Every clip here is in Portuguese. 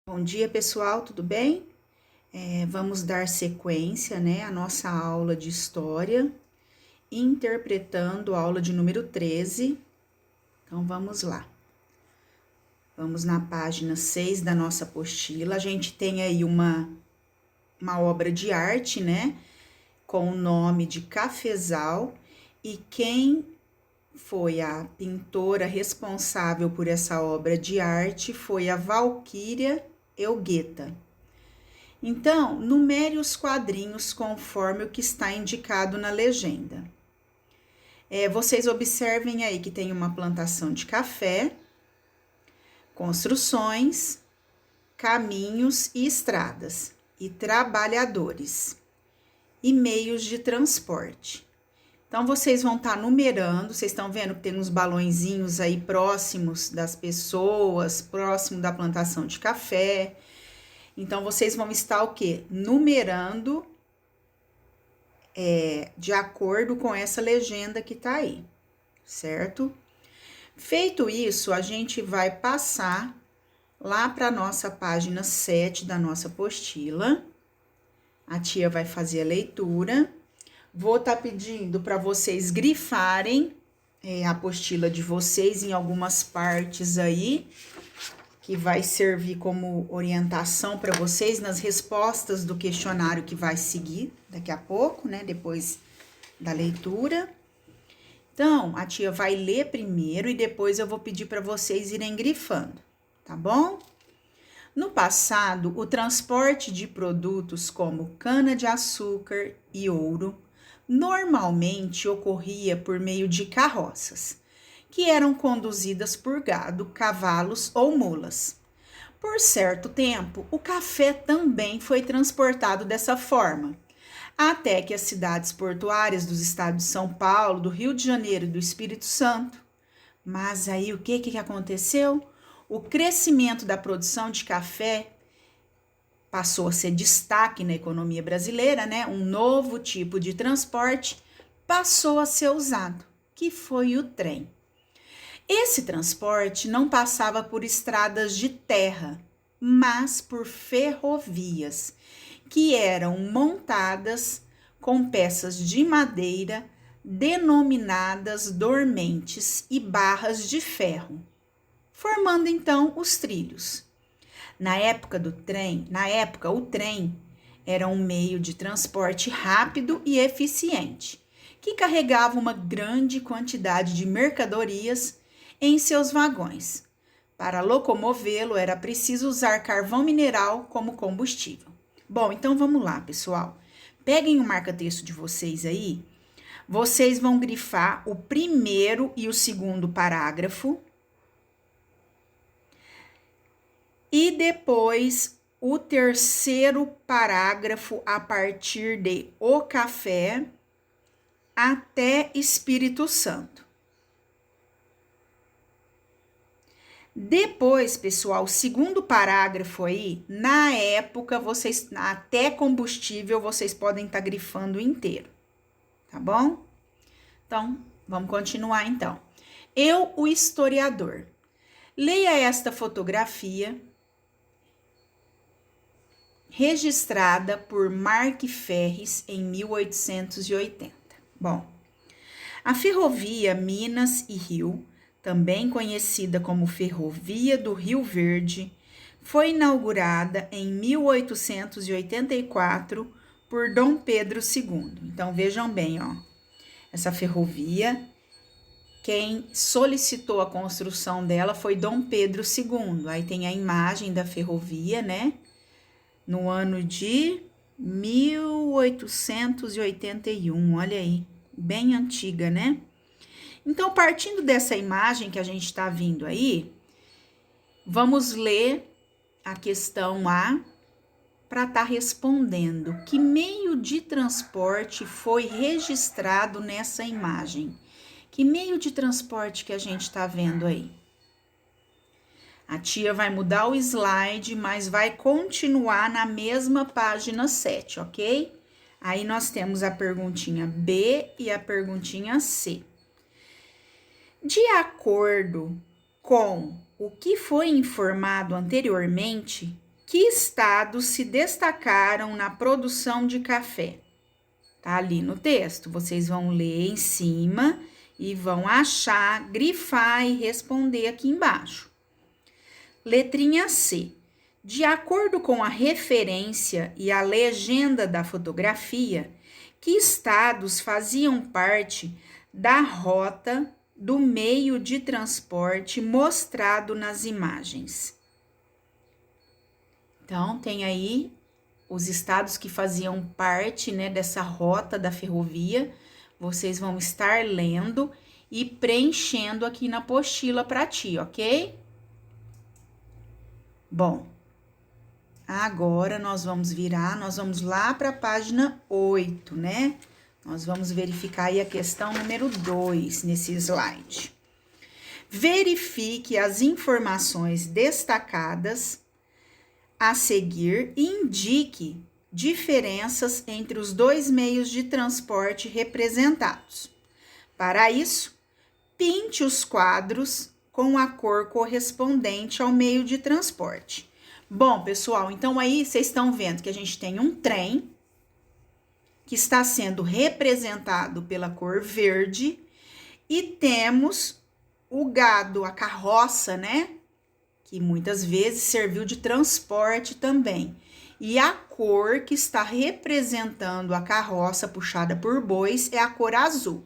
Bom dia, pessoal, tudo bem? Vamos dar sequência, né, à nossa aula de História, interpretando a aula de número 13. Então, vamos lá. Vamos na página 6 da nossa apostila. A gente tem aí uma obra de arte, né, com o nome de Cafezal, e quem foi a pintora responsável por essa obra de arte foi a Valquíria Elgueta. Então, numere os quadrinhos conforme o que está indicado na legenda. Vocês observem aí que tem uma plantação de café, construções, caminhos e estradas, e trabalhadores, e meios de transporte. Então, vocês vão estar numerando, vocês estão vendo que tem uns balõezinhos aí próximos das pessoas, próximo da plantação de café. Então, vocês vão estar o quê? Numerando de acordo com essa legenda que tá aí, certo? Feito isso, a gente vai passar lá para nossa página 7 da nossa apostila. A tia vai fazer a leitura. Vou estar pedindo para vocês grifarem a apostila de vocês em algumas partes aí, que vai servir como orientação para vocês nas respostas do questionário que vai seguir daqui a pouco, né? Depois da leitura. Então, a tia vai ler primeiro e depois eu vou pedir para vocês irem grifando, tá bom? No passado, o transporte de produtos como cana-de-açúcar e ouro normalmente ocorria por meio de carroças, que eram conduzidas por gado, cavalos ou mulas. Por certo tempo, o café também foi transportado dessa forma, até que as cidades portuárias dos estados de São Paulo, do Rio de Janeiro e do Espírito Santo. Mas aí o que aconteceu? O crescimento da produção de café passou a ser destaque na economia brasileira, né? Um novo tipo de transporte passou a ser usado, que foi o trem. Esse transporte não passava por estradas de terra, mas por ferrovias, que eram montadas com peças de madeira denominadas dormentes e barras de ferro, formando então os trilhos. Na época, o trem era um meio de transporte rápido e eficiente, que carregava uma grande quantidade de mercadorias em seus vagões. Para locomovê-lo, era preciso usar carvão mineral como combustível. Bom, então vamos lá, pessoal. Peguem o marca-texto de vocês aí. Vocês vão grifar o primeiro e o segundo parágrafo. E depois o terceiro parágrafo a partir de o café até Espírito Santo. Depois, pessoal, o segundo parágrafo aí, na época, vocês, até combustível, vocês podem estar grifando inteiro, tá bom? Então, vamos continuar então. Eu, o historiador. Leia esta fotografia registrada por Mark Ferris em 1880. Bom, a ferrovia Minas e Rio, também conhecida como Ferrovia do Rio Verde, foi inaugurada em 1884 por Dom Pedro II. Então, vejam bem, ó, essa ferrovia, quem solicitou a construção dela foi Dom Pedro II. Aí tem a imagem da ferrovia, né? No ano de 1881, olha aí, bem antiga, né? Então, partindo dessa imagem que a gente está vindo aí, vamos ler a questão A para estar respondendo. Que meio de transporte foi registrado nessa imagem? Que meio de transporte que a gente está vendo aí? A tia vai mudar o slide, mas vai continuar na mesma página 7, ok? Aí nós temos a perguntinha B e a perguntinha C. De acordo com o que foi informado anteriormente, Que estados se destacaram na produção de café? Tá ali no texto. Vocês vão ler em cima e vão achar, grifar e responder aqui embaixo. Letrinha C. De acordo com a referência e a legenda da fotografia, que estados faziam parte da rota do meio de transporte mostrado nas imagens? Então, tem aí os estados que faziam parte, né, dessa rota da ferrovia. Vocês vão estar lendo e preenchendo aqui na apostila para ti, ok? Bom, agora nós vamos lá para a página 8, né? Nós vamos verificar aí a questão número 2 nesse slide. Verifique as informações destacadas a seguir e indique diferenças entre os dois meios de transporte representados. Para isso, pinte os quadros com a cor correspondente ao meio de transporte. Bom, pessoal, então aí vocês estão vendo que a gente tem um trem que está sendo representado pela cor verde e temos o gado, a carroça, né? Que muitas vezes serviu de transporte também. E a cor que está representando a carroça puxada por bois é a cor azul.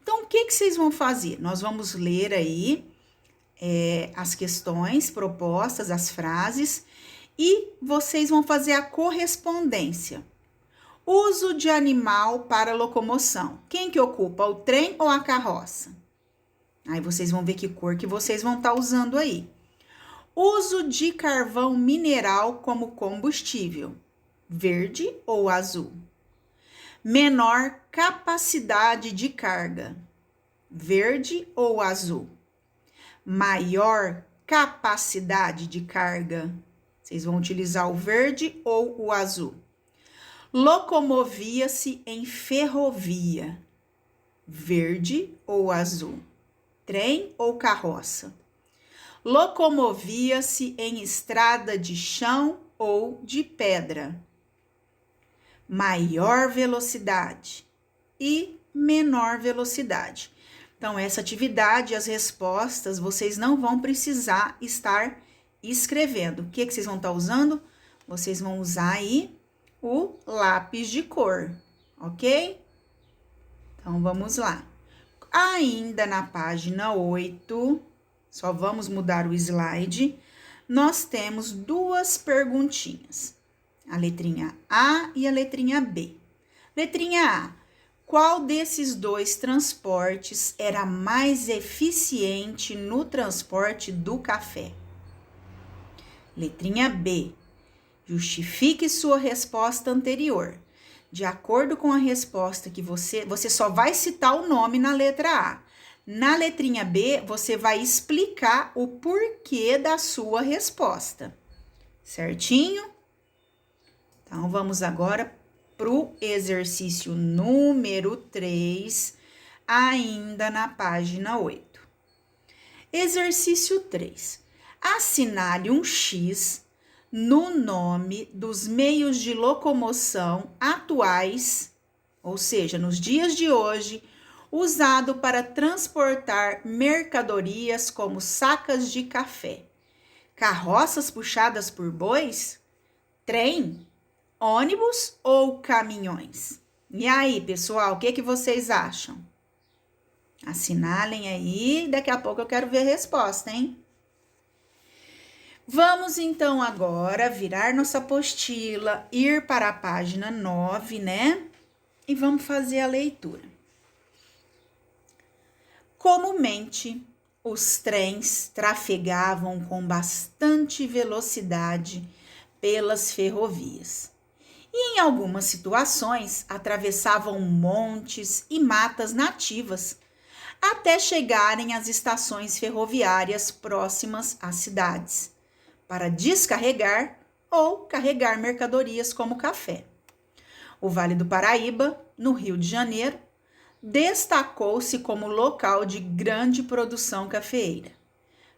Então, o que vocês vão fazer? Nós vamos ler aí as questões propostas, as frases, e vocês vão fazer a correspondência. Uso de animal para locomoção. Quem que ocupa, o trem ou a carroça? Aí vocês vão ver que cor que vocês vão estar usando aí. Uso de carvão mineral como combustível, verde ou azul? Menor capacidade de carga, verde ou azul? Maior capacidade de carga, vocês vão utilizar o verde ou o azul? Locomovia-se em ferrovia, verde ou azul? Trem ou carroça? Locomovia-se em estrada de chão ou de pedra? Maior velocidade e menor velocidade. Então, essa atividade, as respostas, vocês não vão precisar estar escrevendo. O que vocês vão estar usando? Vocês vão usar aí o lápis de cor, ok? Então, vamos lá. Ainda na página 8... Só vamos mudar o slide. Nós temos duas perguntinhas. A letrinha A e a letrinha B. Letrinha A. Qual desses dois transportes era mais eficiente no transporte do café? Letrinha B. Justifique sua resposta anterior. De acordo com a resposta que você só vai citar o nome na letra A. Na letrinha B, você vai explicar o porquê da sua resposta, certinho? Então, vamos agora para o exercício número 3, ainda na página 8. Exercício 3. Assinale um X no nome dos meios de locomoção atuais, ou seja, nos dias de hoje, usado para transportar mercadorias como sacas de café, carroças puxadas por bois, trem, ônibus ou caminhões. E aí, pessoal, o que vocês acham? Assinalem aí, daqui a pouco eu quero ver a resposta, hein? Vamos então agora virar nossa apostila, ir para a página 9, né? E vamos fazer a leitura. Comumente, os trens trafegavam com bastante velocidade pelas ferrovias e, em algumas situações, atravessavam montes e matas nativas até chegarem às estações ferroviárias próximas às cidades para descarregar ou carregar mercadorias como café. O Vale do Paraíba, no Rio de Janeiro, destacou-se como local de grande produção cafeeira.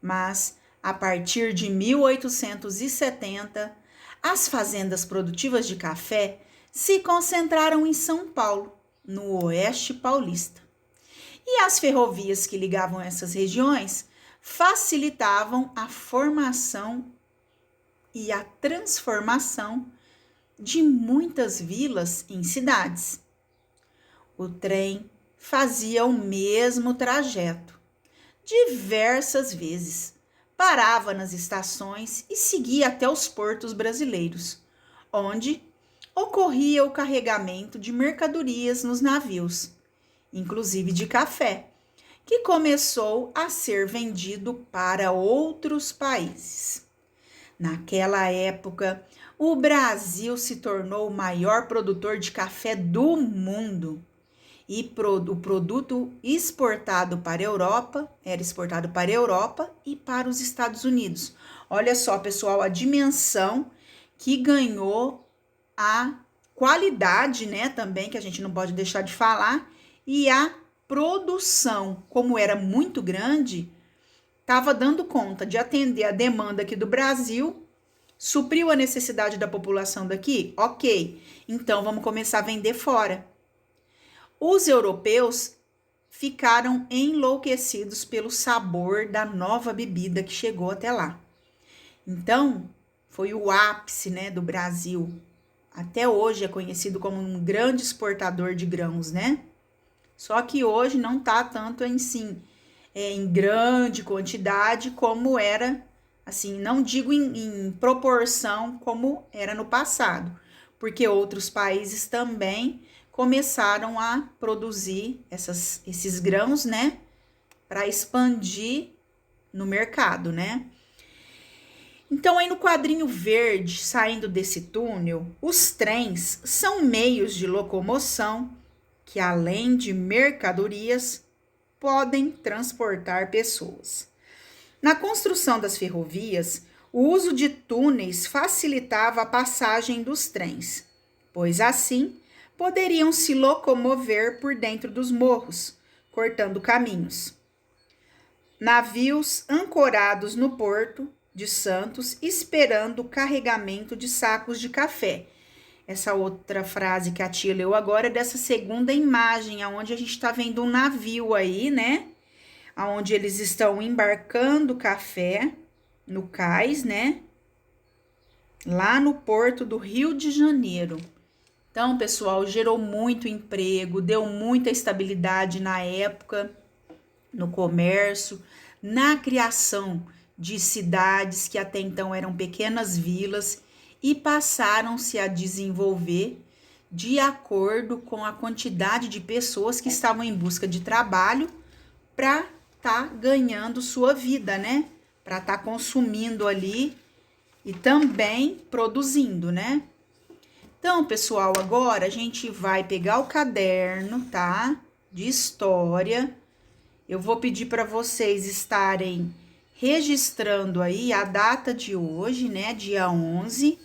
Mas, a partir de 1870, As fazendas produtivas de café se concentraram em São Paulo, no oeste paulista. E as ferrovias que ligavam essas regiões facilitavam a formação e a transformação de muitas vilas em cidades. O trem fazia o mesmo trajeto diversas vezes, parava nas estações e seguia até os portos brasileiros, onde ocorria o carregamento de mercadorias nos navios, inclusive de café, que começou a ser vendido para outros países. Naquela época, o Brasil se tornou o maior produtor de café do mundo. E o produto exportado para a Europa, era exportado para a Europa e para os Estados Unidos. Olha só, pessoal, a dimensão que ganhou, a qualidade, né, também, que a gente não pode deixar de falar, e a produção, como era muito grande, estava dando conta de atender a demanda aqui do Brasil, supriu a necessidade da população daqui? Ok, então vamos começar a vender fora. Os europeus ficaram enlouquecidos pelo sabor da nova bebida que chegou até lá. Então, foi o ápice, né, do Brasil. Até hoje é conhecido como um grande exportador de grãos, né? Só que hoje não está tanto em grande quantidade como era, assim, não digo em proporção como era no passado, porque outros países também começaram a produzir esses grãos, né, para expandir no mercado, né? Então, aí no quadrinho verde, saindo desse túnel, os trens são meios de locomoção que, além de mercadorias, podem transportar pessoas. Na construção das ferrovias, o uso de túneis facilitava a passagem dos trens, pois assim poderiam se locomover por dentro dos morros, cortando caminhos. Navios ancorados no porto de Santos, esperando o carregamento de sacos de café. Essa outra frase que a tia leu agora é dessa segunda imagem, onde a gente está vendo um navio aí, né? Onde eles estão embarcando café no cais, né? Lá no porto do Rio de Janeiro. Então, pessoal, gerou muito emprego, deu muita estabilidade na época, no comércio, na criação de cidades que até então eram pequenas vilas e passaram-se a desenvolver de acordo com a quantidade de pessoas que estavam em busca de trabalho para estar ganhando sua vida, né? Para estar consumindo ali e também produzindo, né? Então, pessoal, agora a gente vai pegar o caderno, tá? De história. Eu vou pedir para vocês estarem registrando aí a data de hoje, né? Dia 11.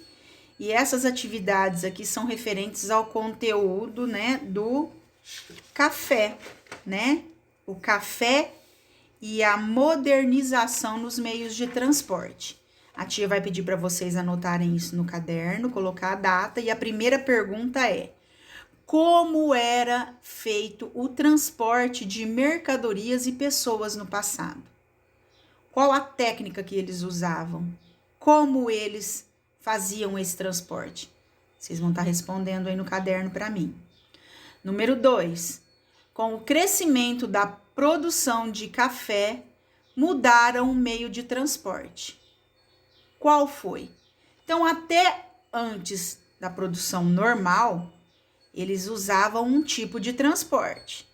E essas atividades aqui são referentes ao conteúdo, né? Do café, né? O café e a modernização nos meios de transporte. A tia vai pedir para vocês anotarem isso no caderno, colocar a data. E a primeira pergunta é: como era feito o transporte de mercadorias e pessoas no passado? Qual a técnica que eles usavam? Como eles faziam esse transporte? Vocês vão estar respondendo aí no caderno para mim. Número 2. Com o crescimento da produção de café, mudaram o meio de transporte. Qual foi? Então, até antes da produção normal, eles usavam um tipo de transporte.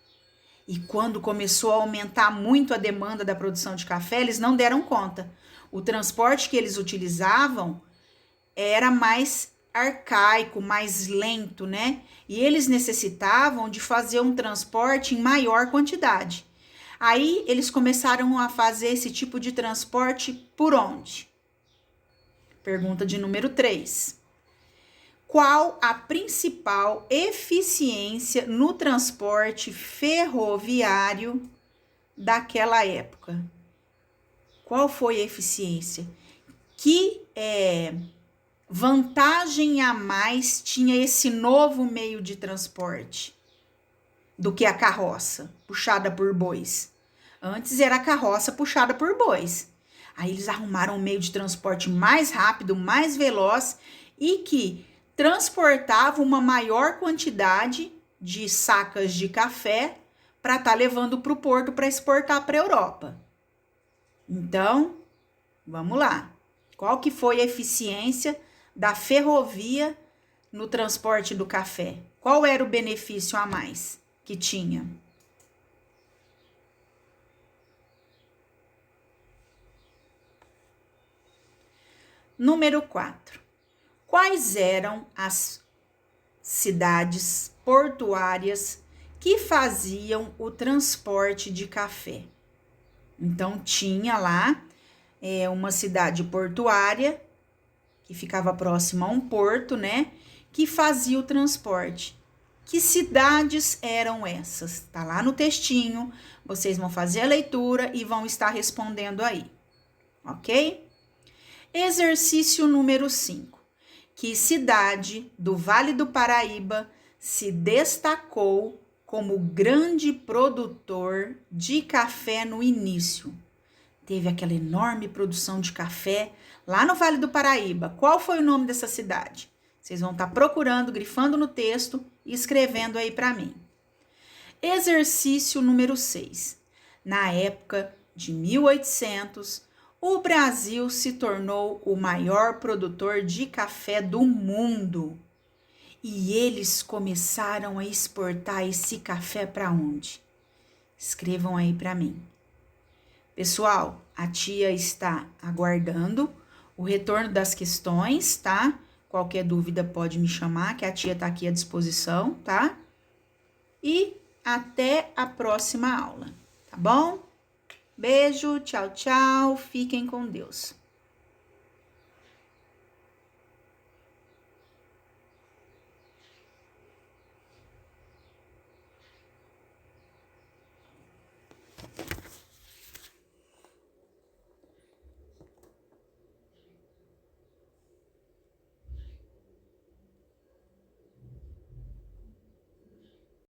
E quando começou a aumentar muito a demanda da produção de café, eles não deram conta. O transporte que eles utilizavam era mais arcaico, mais lento, né? E eles necessitavam de fazer um transporte em maior quantidade. Aí eles começaram a fazer esse tipo de transporte por onde? Pergunta de número 3. Qual a principal eficiência no transporte ferroviário daquela época? Qual foi a eficiência? Que vantagem a mais tinha esse novo meio de transporte do que a carroça puxada por bois? Antes era a carroça puxada por bois. Aí eles arrumaram um meio de transporte mais rápido, mais veloz e que transportava uma maior quantidade de sacas de café para estar levando para o porto para exportar para a Europa. Então, vamos lá. Qual que foi a eficiência da ferrovia no transporte do café? Qual era o benefício a mais que tinha? Número 4. Quais eram as cidades portuárias que faziam o transporte de café? Então, tinha lá uma cidade portuária que ficava próxima a um porto, né? Que fazia o transporte. Que cidades eram essas? Tá lá no textinho. Vocês vão fazer a leitura e vão estar respondendo aí, ok? Exercício número 5. Que cidade do Vale do Paraíba se destacou como grande produtor de café no início? Teve aquela enorme produção de café lá no Vale do Paraíba. Qual foi o nome dessa cidade? Vocês vão estar procurando, grifando no texto e escrevendo aí para mim. Exercício número 6. Na época de 1800, o Brasil se tornou o maior produtor de café do mundo. E eles começaram a exportar esse café para onde? Escrevam aí para mim. Pessoal, a tia está aguardando o retorno das questões, tá? Qualquer dúvida pode me chamar, que a tia está aqui à disposição, tá? E até a próxima aula, tá bom? Beijo, tchau, tchau, fiquem com Deus.